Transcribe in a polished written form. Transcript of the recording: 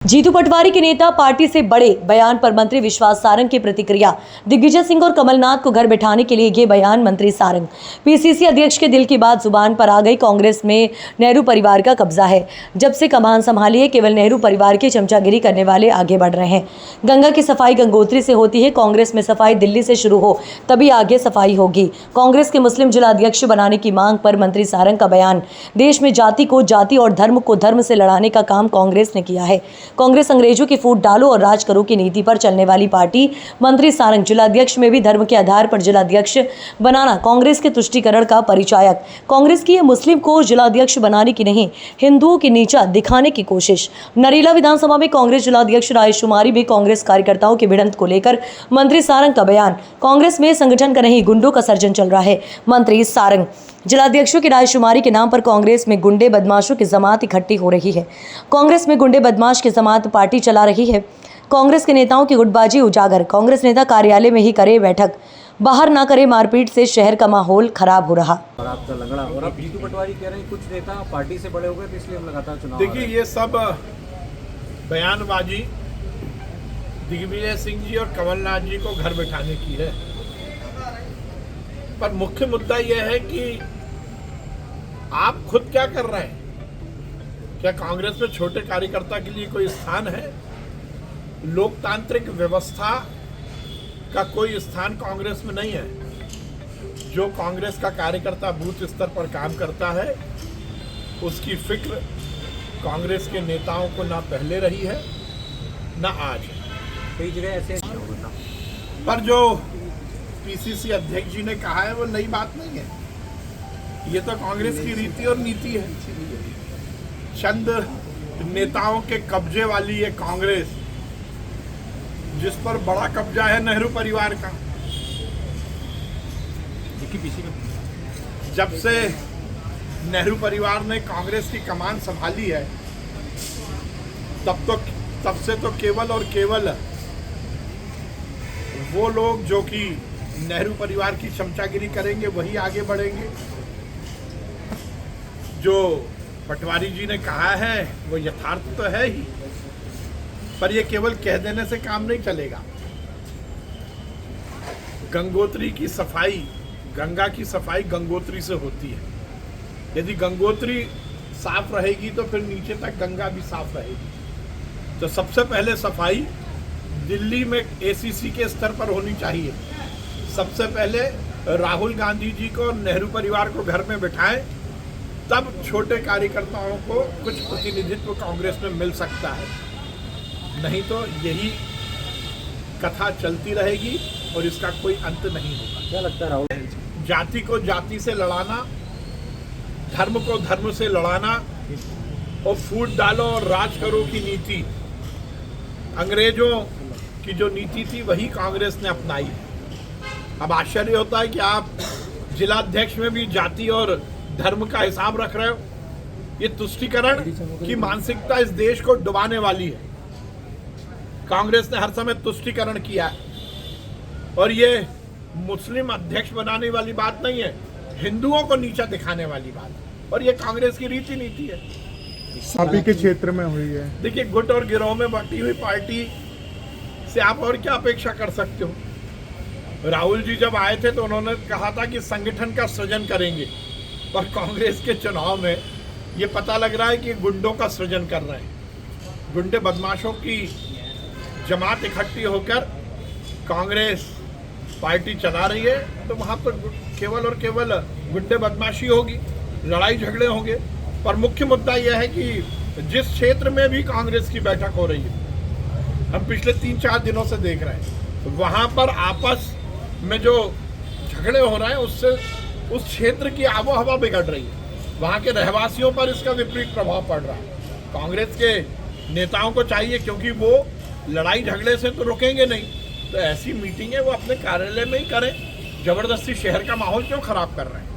जीतू पटवारी के नेता पार्टी से बड़े बयान पर मंत्री विश्वास सारंग की प्रतिक्रिया। दिग्विजय सिंह और कमलनाथ को घर बैठाने के लिए ये बयान मंत्री सारंग। पीसीसी अध्यक्ष के दिल की बात जुबान पर आ गई। कांग्रेस में नेहरू परिवार का कब्जा है। जब से कमान संभाली है, केवल नेहरू परिवार की चमचागिरी करने वाले आगे बढ़ रहे हैं। गंगा की सफाई गंगोत्री से होती है। कांग्रेस में सफाई दिल्ली से शुरू हो तभी आगे सफाई होगी। कांग्रेस के मुस्लिम जिला अध्यक्ष बनाने की मांग पर मंत्री सारंग का बयान। देश में जाति को जाति और धर्म को धर्म से लड़ाने का काम कांग्रेस ने किया है। कांग्रेस अंग्रेजों की फूट डालो और राज करो की नीति पर चलने वाली पार्टी। मंत्री सारंग जिलाध्यक्ष में भी धर्म के आधार पर जिलाध्यक्ष बनाना कांग्रेस के तुष्टीकरण का परिचायक। कांग्रेस की मुस्लिम को जिलाध्यक्ष बनाने की नहीं, हिंदुओं की नीचा दिखाने की कोशिश। नरेला विधानसभा में कांग्रेस जिलाध्यक्ष रायशुमारी भी कांग्रेस कार्यकर्ताओं की भिड़ंत को लेकर मंत्री सारंग का बयान। कांग्रेस में संगठन का नहीं, गुंडों का सर्जन चल रहा है। मंत्री सारंग जिलाध्यक्षों की रायशुमारी के नाम पर कांग्रेस में गुंडे बदमाशों की जमात इकट्ठी हो रही है। कांग्रेस में गुंडे बदमाश की जमात पार्टी चला रही है। कांग्रेस के नेताओं की गुटबाजी उजागर। कांग्रेस नेता कार्यालय में ही करे बैठक, बाहर ना करे मारपीट से शहर का माहौल खराब हो रहा। और आपका लंगड़ा और आप जीतू पटवारी कह रहे हैं कुछ नेता पार्टी से बड़े हो गए तो इसलिए हम लगातार चुनाव। देखिए, ये सब बयानबाजी दिग्विजय सिंह जी और कमलनाथ जी को घर बैठाने की है। पर मुख्य मुद्दा यह है कि आप खुद क्या कर रहे हैं। क्या कांग्रेस में छोटे कार्यकर्ता के लिए कोई स्थान है? लोकतांत्रिक व्यवस्था का कोई स्थान कांग्रेस में नहीं है। जो कांग्रेस का कार्यकर्ता बूथ स्तर पर काम करता है, उसकी फिक्र कांग्रेस के नेताओं को ना पहले रही है ना आज है। कई जगह ऐसे पर जो पीसीसी अध्यक्ष जी ने कहा है वो नई बात नहीं है। ये तो कांग्रेस की रीति और नीति है। चंद नेताओं के कब्जे वाली ये कांग्रेस, जिस पर बड़ा कब्जा है नेहरू परिवार का। जब से नेहरू परिवार ने कांग्रेस की कमान संभाली है, तब से तो केवल और केवल वो लोग जो कि नेहरू परिवार की चमचागिरी करेंगे वही आगे बढ़ेंगे। जो पटवारी जी ने कहा है वो यथार्थ तो है ही, पर ये केवल कह देने से काम नहीं चलेगा। गंगोत्री की सफाई, गंगा की सफाई गंगोत्री से होती है। यदि गंगोत्री साफ रहेगी तो फिर नीचे तक गंगा भी साफ रहेगी। तो सबसे पहले सफाई दिल्ली में एसीसी के स्तर पर होनी चाहिए। सबसे पहले राहुल गांधी जी को, नेहरू परिवार को घर में बिठाएं, तब छोटे कार्यकर्ताओं को कुछ प्रतिनिधित्व कांग्रेस में मिल सकता है। नहीं तो यही कथा चलती रहेगी और इसका कोई अंत नहीं होगा। क्या लगता है राहुल? जाति को जाति से लड़ाना, धर्म को धर्म से लड़ाना और फूट डालो और राज करो की नीति, अंग्रेजों की जो नीति थी वही कांग्रेस ने अपनाई है। अब आश्चर्य होता है कि आप जिलाध्यक्ष में भी जाति और धर्म का हिसाब रख रहे हो। ये तुष्टीकरण की मानसिकता इस देश को डुबाने वाली है। कांग्रेस ने हर समय तुष्टीकरण किया है और ये मुस्लिम अध्यक्ष बनाने वाली बात नहीं है, हिंदुओं को नीचा दिखाने वाली बात है। और ये कांग्रेस की रीति नीति है। आप ही के क्षेत्र में हुई है। देखिए, गुट और गिरोह में बटी हुई पार्टी से आप और क्या अपेक्षा कर सकते हो। राहुल जी जब आए थे तो उन्होंने कहा था कि संगठन का सृजन करेंगे, पर कांग्रेस के चुनाव में ये पता लग रहा है कि गुंडों का सृजन कर रहे हैं। गुंडे बदमाशों की जमात इकट्ठी होकर कांग्रेस पार्टी चला रही है, तो वहाँ पर केवल और केवल गुंडे बदमाशी होगी, लड़ाई झगड़े होंगे। पर मुख्य मुद्दा यह है कि जिस क्षेत्र में भी कांग्रेस की बैठक हो रही है, हम पिछले 3-4 दिनों से देख रहे हैं, तो वहाँ पर आपस में जो झगड़े हो रहे हैं उससे उस क्षेत्र की आबो हवा बिगड़ रही है। वहाँ के रहवासियों पर इसका विपरीत प्रभाव पड़ रहा है। कांग्रेस के नेताओं को चाहिए, क्योंकि वो लड़ाई झगड़े से तो रुकेंगे नहीं, तो ऐसी मीटिंगें वो अपने कार्यालय में ही करें। जबरदस्ती शहर का माहौल क्यों खराब कर रहे हैं।